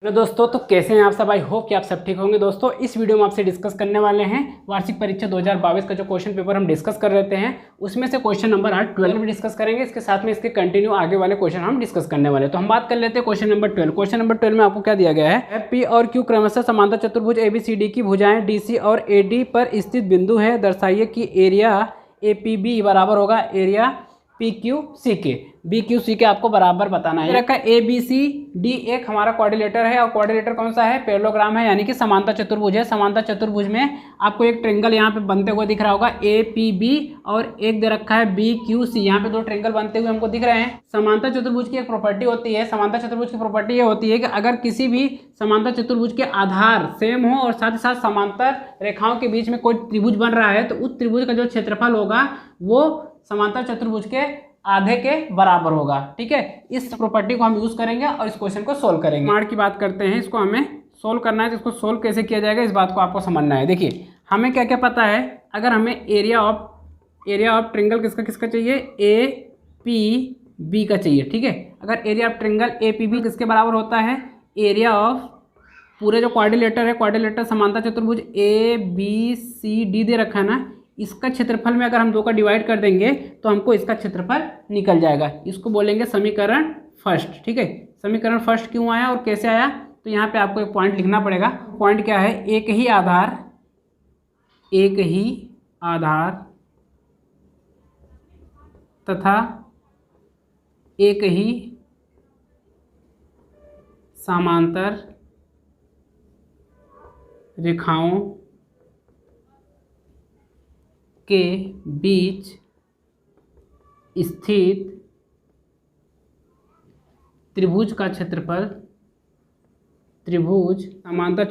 Hello दोस्तों, तो कैसे हैं आप सब। आई होप कि आप सब ठीक होंगे। दोस्तों, इस वीडियो में आपसे डिस्कस करने वाले हैं वार्षिक परीक्षा 2022 का जो क्वेश्चन पेपर हम डिस्कस कर रहे हैं उसमें से क्वेश्चन नंबर 8 12 भी डिस्कस करेंगे। इसके साथ में इसके कंटिन्यू आगे वाले क्वेश्चन हम डिस्कस करने वाले हैं। तो हम बात कर लेते हैं क्वेश्चन नंबर 12। क्वेश्चन नंबर 12 में आपको क्या दिया गया है, पी और क्यू क्रमशः समांतर चतुर्भुज ABCD की भुजाएं DC और AD पर स्थित बिंदु है। दर्शाइए कि एरिया APB बराबर होगा एरिया PQC के। BQC के आपको बराबर बताना है। रखा ABCD एक हमारा क्वाड्रिलेटर है और क्वाड्रिलेटर कौन सा है, पैरेललोग्राम है, यानी कि समांतर चतुर्भुज है। समांतर चतुर्भुज में आपको एक ट्रायंगल यहाँ पे बनते हुए दिख रहा होगा APB और एक दे रखा है BQC। यहाँ पे दो ट्रायंगल बनते हुए हमको दिख रहे हैं। समांतर चतुर्भुज की एक प्रॉपर्टी होती है, समांतर चतुर्भुज की प्रॉपर्टी ये होती है कि अगर किसी भी समांतर चतुर्भुज के आधार सेम हो और साथ ही साथ समांतर रेखाओं के बीच में कोई त्रिभुज बन रहा है तो उस त्रिभुज का जो क्षेत्रफल होगा वो समांतर चतुर्भुज के आधे के बराबर होगा। ठीक है, इस प्रॉपर्टी को हम यूज करेंगे और इस क्वेश्चन को सोल्व करेंगे। मार्क की बात करते हैं, इसको हमें सोल्व करना है तो इसको सोल्व कैसे किया जाएगा इस बात को आपको समझना है। देखिए, हमें क्या क्या पता है। अगर हमें एरिया ऑफ ट्रायंगल किसका किसका चाहिए, APB का चाहिए। ठीक है, अगर एरिया ऑफ ट्रायंगल APB किसके बराबर होता है, एरिया ऑफ पूरे जो क्वाड्रिलेटर है, क्वाड्रिलेटर समांतर चतुर्भुज ABCD दे रखा है ना, इसका क्षेत्रफल में अगर हम दो का डिवाइड कर देंगे तो हमको इसका क्षेत्रफल निकल जाएगा। इसको बोलेंगे समीकरण फर्स्ट। ठीक है, समीकरण फर्स्ट क्यों आया और कैसे आया, तो यहाँ पे आपको एक पॉइंट लिखना पड़ेगा। पॉइंट क्या है, एक ही आधार तथा एक ही समांतर रेखाओं के बीच स्थित त्रिभुज का क्षेत्रफल, समांतर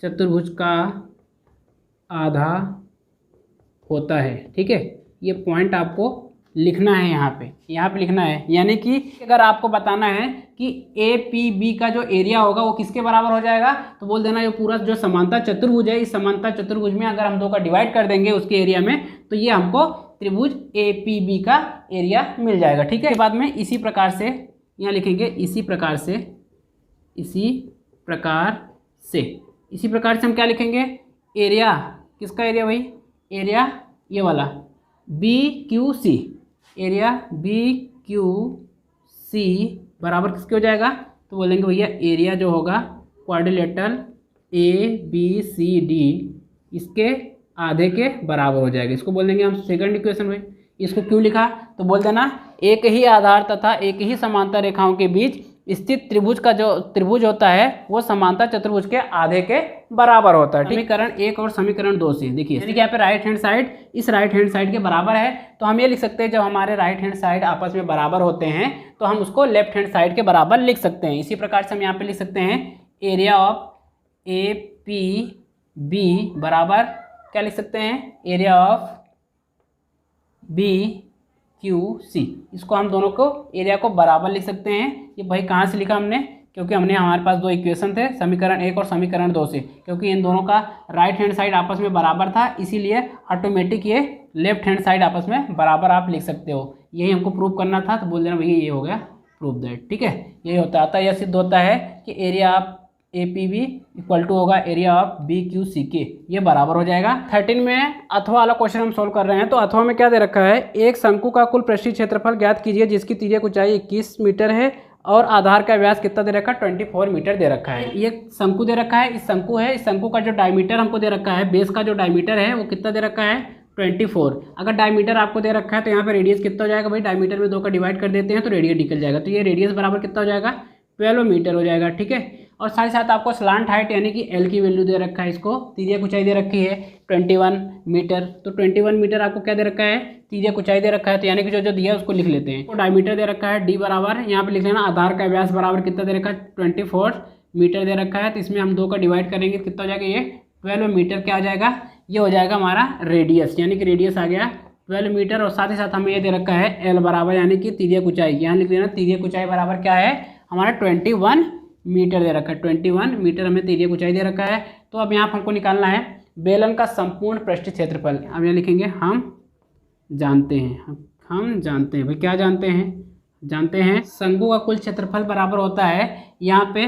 चतुर्भुज का आधा होता है। ठीक है, ये पॉइंट आपको लिखना है यहाँ पे लिखना है। यानी कि अगर आपको बताना है कि APB का जो एरिया होगा वो किसके बराबर हो जाएगा, तो बोल देना ये पूरा जो समांतर चतुर्भुज है, इस समांतर चतुर्भुज में अगर हम दो का डिवाइड कर देंगे उसके एरिया में तो ये हमको त्रिभुज APB का एरिया मिल जाएगा। ठीक है, इसके बाद में इसी प्रकार से यहाँ लिखेंगे, इसी प्रकार से हम क्या लिखेंगे, एरिया किसका एरिया, भाई एरिया ये वाला BQC, एरिया BQC बराबर किसके हो जाएगा, तो बोलेंगे भैया एरिया जो होगा क्वाड्रिलेटरल ABCD इसके आधे के बराबर हो जाएगा। इसको बोल देंगे हम सेकंड इक्वेशन में। इसको क्यों लिखा, तो बोल देना एक ही आधार तथा एक ही समांतर रेखाओं के बीच स्थित त्रिभुज का जो त्रिभुज होता है वो समांतर चतुर्भुज के आधे के बराबर होता है। समीकरण 1 और समीकरण 2 से देखिए, यानी कि यहाँ पे राइट हैंड साइड इस राइट हैंड साइड के बराबर है, तो हम ये लिख सकते हैं जब हमारे राइट हैंड साइड आपस में बराबर होते हैं तो हम उसको लेफ्ट हैंड साइड के बराबर लिख सकते हैं। इसी प्रकार से हम यहाँ पे लिख सकते हैं एरिया ऑफ APB बराबर क्या लिख सकते हैं, एरिया ऑफ BQC। इसको हम दोनों को एरिया को बराबर लिख सकते हैं। ये भाई कहाँ से लिखा हमने, क्योंकि हमने हमारे पास दो इक्वेशन थे, समीकरण 1 और समीकरण 2 से, क्योंकि इन दोनों का राइट हैंड साइड आपस में बराबर था, इसीलिए ऑटोमेटिक ये लेफ्ट हैंड साइड आपस में बराबर आप लिख सकते हो। यही हमको प्रूव करना था, तो बोल देना भैया ये हो गया प्रूव दैट। ठीक है, यही होता है। अतः यह सिद्ध होता है कि area of APB equal to होगा एरिया ऑफ BQC के, ये बराबर हो जाएगा। 13 में अथवा वाला क्वेश्चन हम सोल्व कर रहे हैं। तो अथवा में क्या दे रखा है, एक शंकु का कुल पृष्ठीय क्षेत्रफल ज्ञात कीजिए जिसकी तिर्यक ऊंचाई 21 मीटर है और आधार का व्यास कितना दे रखा है, 24 मीटर दे रखा है। ये शंकु दे रखा है, इस शंकु का जो डायमीटर हमको दे रखा है, बेस का जो डायमीटर है वो कितना दे रखा है, 24। अगर डायमीटर आपको दे रखा है तो यहाँ पे रेडियस कितना हो जाएगा, भाई डायमीटर में 2 का डिवाइड कर देते हैं तो रेडियस निकल जाएगा, तो ये रेडियस बराबर कितना हो जाएगा, 12 मीटर हो जाएगा। ठीक है, और साथ ही साथ आपको स्लांट हाइट यानी कि L की वैल्यू दे रखा है, इसको तिर्यक ऊंचाई दे रखी है 21 मीटर। तो 21 मीटर आपको क्या दे रखा है, तिर्यक ऊंचाई दे रखा है, तो यानी कि जो दिया है उसको लिख लेते हैं। तो डायमीटर दे रखा है D बराबर, यहाँ पे लिख लेना आधार का व्यास बराबर कितना दे रखा है, 24 मीटर दे रखा है, तो इसमें हम 2 का डिवाइड करेंगे कितना हो जाएगा, ये 12 मीटर क्या हो जाएगा, ये हो जाएगा हमारा रेडियस, यानी कि रेडियस आ गया 12 मीटर। और साथ ही साथ हमें ये दे रखा है L बराबर यानी कि तिर्यक ऊंचाई, यहाँ लिख लेना तिर्यक ऊंचाई बराबर क्या है हमारा 21 मीटर दे रखा है, 21 मीटर हमें तिर्यक ऊंचाई दे रखा है। तो अब यहाँ हमको निकालना है बेलन का संपूर्ण पृष्ठीय क्षेत्रफल। अब यहाँ लिखेंगे हम जानते हैं भाई क्या जानते हैं, जानते हैं शंकु का कुल क्षेत्रफल बराबर होता है यहाँ पे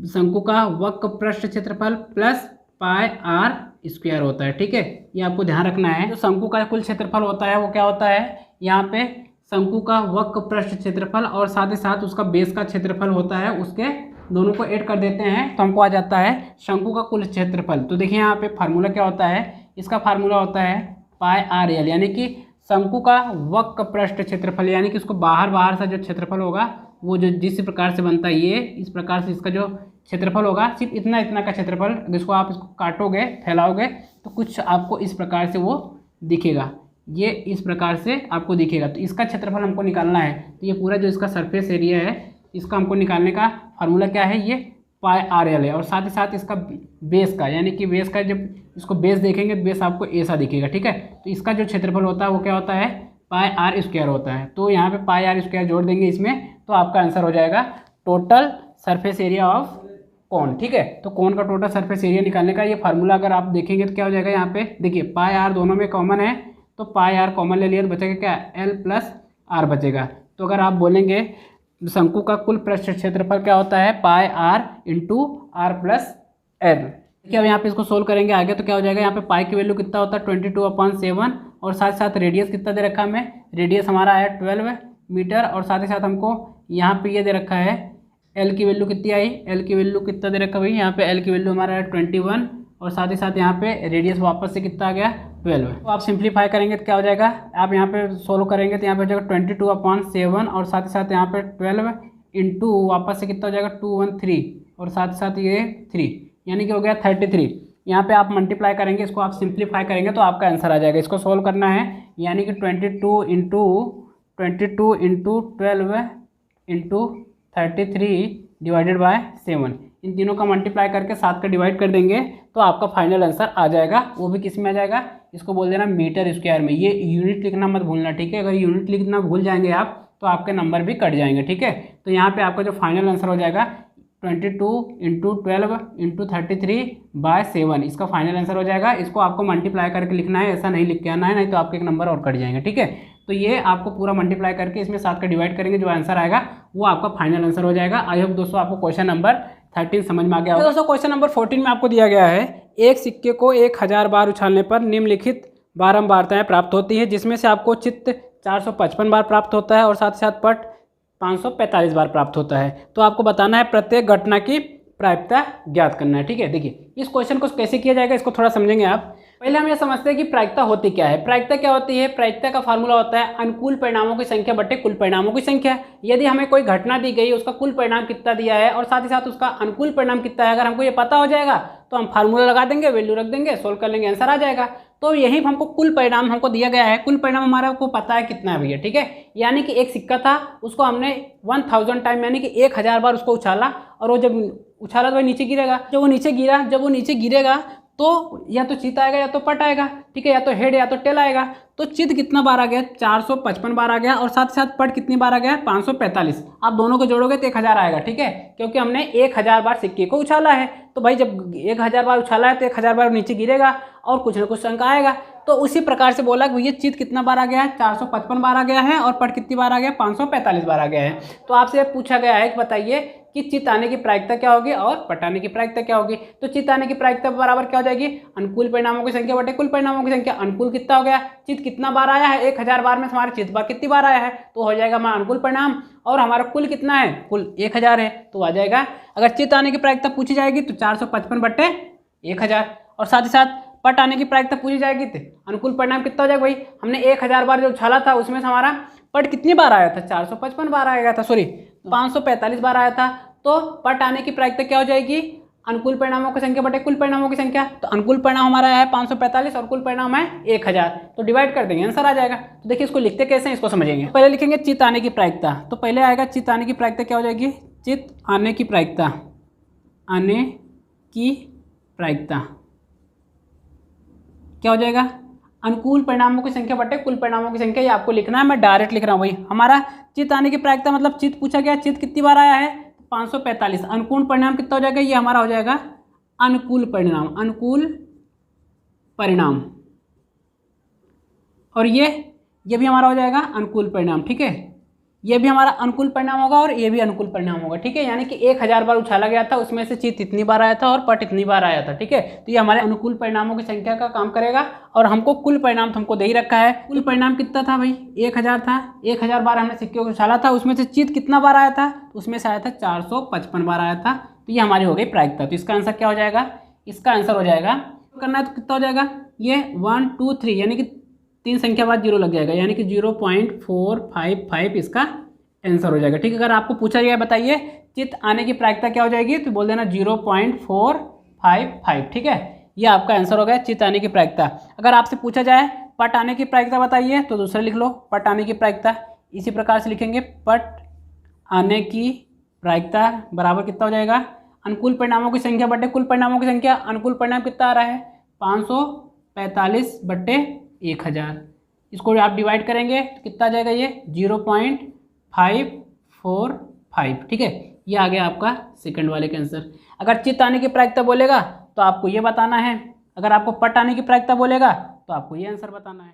शंकु का वक्र पृष्ठ क्षेत्रफल प्लस पाई आर स्क्वायर होता है। ठीक है, ये आपको ध्यान रखना है। जो शंकु का कुल क्षेत्रफल होता है वो क्या होता है, यहाँ पे शंकु का वक्र पृष्ठ क्षेत्रफल और साथ ही साथ उसका बेस का क्षेत्रफल होता है, उसके दोनों को ऐड कर देते हैं तो हमको आ जाता है शंकु का कुल क्षेत्रफल। तो देखिए यहाँ पे फार्मूला क्या होता है, इसका फार्मूला होता है पाई आर एल, यानी कि शंकु का वक्र पृष्ठ क्षेत्रफल, यानी कि उसको बाहर से जो क्षेत्रफल होगा वो जो जिस प्रकार से बनता है ये इस प्रकार से इसका जो क्षेत्रफल होगा सिर्फ इतना का क्षेत्रफल, जिसको आप इसको काटोगे फैलाओगे तो कुछ आपको इस प्रकार से वो दिखेगा, ये इस प्रकार से आपको दिखेगा। तो इसका क्षेत्रफल हमको निकालना है, तो ये पूरा जो इसका सरफेस एरिया है इसका हमको निकालने का फार्मूला क्या है, ये पाई आर एल है। और साथ ही साथ इसका बेस का, यानी कि बेस का जब इसको बेस देखेंगे तो बेस आपको ऐसा दिखेगा। ठीक है, तो इसका जो क्षेत्रफल होता है वो क्या होता है, पाई आर स्क्वायर होता है। तो यहाँ पे पाई आर स्क्वायर जोड़ देंगे इसमें तो आपका आंसर हो जाएगा total surface area of cone. ठीक है, तो कोन का टोटल सरफेस एरिया निकालने का ये फार्मूला अगर आप देखेंगे तो क्या हो जाएगा, यहाँ पे देखिए पाई आर दोनों में कॉमन है तो पाई आर कॉमन ले लिया तो बचेगा क्या, एल प्लस आर बचेगा। तो अगर आप बोलेंगे शंकु का कुल पृष्ठ क्षेत्रफल क्या होता है, pi r into r plus l. देखिए अब यहाँ पे इसको सोल्व करेंगे आगे तो क्या हो जाएगा, यहाँ पे पाई की वैल्यू कितना होता है 22/7 और साथ साथ रेडियस कितना दे रखा है हमें, रेडियस हमारा है 12 मीटर और साथ ही साथ हमको यहाँ पे ये दे रखा है एल की वैल्यू कितनी आई, एल की वैल्यू कितना दे रखा भाई, यहाँ पे एल की वैल्यू हमारा है 21 और साथ ही साथ यहाँ पे रेडियस वापस से कितना आ गया 12। तो आप सिंप्लीफाई करेंगे तो क्या हो जाएगा, आप यहाँ पे सोल्व करेंगे तो यहाँ पे हो जाएगा 22/7 और साथ ही साथ यहाँ पे 12 इंटू वापस से कितना हो जाएगा 213 और साथ ही साथ ये 3, यानी कि हो गया 33। यहाँ पे आप मल्टीप्लाई करेंगे, इसको आप सिंप्लीफाई करेंगे तो आपका आंसर आ जाएगा। इसको सोल्व करना है, यानी कि 22 इंटू 12 इंटू 33 डिवाइडेड बाय 7, इन तीनों का मल्टीप्लाई करके 7 का डिवाइड कर देंगे तो आपका फाइनल आंसर आ जाएगा। वो भी किस में आ जाएगा, इसको बोल देना मीटर स्क्वायर में। ये यूनिट लिखना मत भूलना, ठीक है, अगर यूनिट लिखना भूल जाएंगे आप तो आपके नंबर भी कट जाएंगे। ठीक है, तो यहाँ पे आपका जो फाइनल आंसर हो जाएगा 22 इंटू 12 इंटू 33/7, इसका फाइनल आंसर हो जाएगा। इसको आपको मल्टीप्लाई करके लिखना है, ऐसा नहीं लिख के आना है, नहीं तो आपके एक नंबर और कट जाएंगे। ठीक है, तो ये आपको पूरा मल्टीप्लाई करके इसमें 7 का डिवाइड करेंगे, जो आंसर आएगा वो आपका फाइनल आंसर हो जाएगा। आई होप दोस्तों आपको क्वेश्चन नंबर 13 समझ में आ गया होगा। दोस्तों क्वेश्चन नंबर 14 में आपको दिया गया है, एक सिक्के को 1000 बार उछालने पर निम्नलिखित बारंबारताएं प्राप्त होती है, जिसमें से आपको चित्त 455 बार प्राप्त होता है और साथ ही साथ पट 545 बार प्राप्त होता है। तो आपको बताना है प्रत्येक घटना की प्रायिकता ज्ञात करना है। ठीक है, देखिए इस क्वेश्चन को कैसे किया जाएगा इसको थोड़ा समझेंगे आप। पहले हम ये समझते हैं कि प्रायिकता होती क्या है। प्रायिकता क्या होती है, प्रायिकता का फार्मूला होता है अनुकूल परिणामों की संख्या बटे कुल परिणामों की संख्या। यदि हमें कोई घटना दी गई, उसका कुल परिणाम कितना दिया है और साथ ही साथ उसका अनुकूल परिणाम कितना है, अगर हमको ये पता हो जाएगा तो हम फार्मूला लगा देंगे, वैल्यू रख देंगे, सोल्व कर लेंगे, आंसर आ जाएगा। तो यही हमको कुल परिणाम हमको दिया गया है, कुल परिणाम हमारा को पता है कितना है भैया। ठीक है, यानी कि एक सिक्का था, उसको हमने 1000 टाइम यानी कि 1000 बार उसको उछाला और वो जब उछाला तो वह नीचे गिरेगा। जब वो नीचे गिरेगा तो या तो चित आएगा या तो पट आएगा। ठीक है, या तो हेड या तो टेल आएगा। तो चित कितना बार आ गया, 455 बार आ गया और साथ ही साथ पट कितनी बार आ गया, 545। आप दोनों को जोड़ोगे तो 1000 आएगा। ठीक है, क्योंकि हमने 1000 बार सिक्के को उछाला है। तो भाई जब 1000 बार उछाला है तो 1000 बार नीचे गिरेगा और कुछ ना कुछ अंक आएगा। तो उसी प्रकार से बोला कि ये चित कितना बार आ गया है, 455 बार आ गया है और पट कितनी बार आ गया, 545 बार आ गया है। तो आपसे पूछा गया है कि बताइए कि चित आने की प्रायिकता क्या होगी और पट आने की प्रायिकता क्या होगी। तो चित आने की प्रायिकता बराबर क्या हो जाएगी, अनुकूल परिणामों की संख्या बटे कुल परिणामों की संख्या। अनुकूल कितना हो गया, चित कितना बार आया है, 1000 बार में हमारे चित बार कितनी बार आया है, तो हो जाएगा हमारा अनुकूल परिणाम। और हमारा कुल कितना है, कुल 1000 है, तो आ जाएगा। अगर चित आने की प्रायिकता पूछी जाएगी तो 455 बटे 1000 और साथ ही साथ पट आने की प्रायिकता पूछी जाएगी तो अनुकूल परिणाम कितना हो जाएगा भाई। हमने 1000 बार जो उछाला था उसमें से हमारा पट कितनी बार आया था, 455 बार आया था, सॉरी 545 बार आया था। तो पट आने की प्रायिकता क्या हो जाएगी, अनुकूल परिणामों की संख्या बटे कुल परिणामों की संख्या। तो अनुकूल परिणाम हमारा है 545 और कुल परिणाम है 1000, तो डिवाइड कर देंगे, आंसर आ जाएगा। तो देखिए इसको लिखते कैसे हैं इसको समझेंगे। पहले लिखेंगे चित आने की प्रायिकता। तो पहले आएगा चित आने की प्रायिकता क्या हो जाएगी, चित आने की प्रायिकता, आने की प्रायिकता क्या हो जाएगा, अनुकूल परिणामों की संख्या बटे कुल परिणामों की संख्या। ये आपको लिखना है, मैं डायरेक्ट लिख रहा हूँ भाई। हमारा चित आने की प्रायिकता मतलब चित पूछा गया, चित कितनी बार आया है, 545। अनुकूल परिणाम कितना हो जाएगा, ये हमारा हो जाएगा अनुकूल परिणाम, अनुकूल परिणाम। और ये भी हमारा हो जाएगा अनुकूल परिणाम। ठीक है, ये भी हमारा अनुकूल परिणाम होगा और ये भी अनुकूल परिणाम होगा, ठीक है। यानी कि 1000 बार उछाला गया था, उसमें से चित्त इतनी बार आया था और पट इतनी बार आया था, ठीक है। तो ये हमारे अनुकूल परिणामों की संख्या का काम करेगा और हमको कुल परिणाम तो हमको दे ही रखा है। कुल परिणाम कितना था भाई, 1000 था। 1000 बार हमने सिक्के को उछाला था, उसमें से चित्त कितना बार आया था, तो उसमें से आया था 455 बार आया था। तो ये हमारी हो गई प्रायिकता। तो इसका आंसर क्या हो जाएगा, इसका आंसर हो जाएगा, करना है तो कितना हो जाएगा, ये 1 2 3 यानी कि 3 संख्या बाद 0 लग जाएगा, यानी कि 0.455 इसका आंसर हो जाएगा, ठीक है। अगर आपको पूछा जाए बताइए चित्त आने की प्रायिकता क्या हो जाएगी, तो बोल देना 0.455, ठीक है। ये आपका आंसर हो गया चित्त आने की प्रायिकता। अगर आपसे पूछा जाए पट आने की प्रायिकता बताइए, तो दूसरा लिख लो, पट आने की प्रायिकता। इसी प्रकार से लिखेंगे, पट आने की प्रायिकता बराबर कितना हो जाएगा, अनुकूल परिणामों की संख्या बटे कुल परिणामों की संख्या। अनुकूल परिणाम कितना आ रहा है, 545 बटे 1000। इसको आप डिवाइड करेंगे तो कितना आ जाएगा, ये 0.545, ठीक है। ये आ गया आपका सेकंड वाले का आंसर। अगर चित्त आने की प्रायिकता बोलेगा तो आपको ये बताना है, अगर आपको पट आने की प्रायिकता बोलेगा तो आपको ये आंसर बताना है।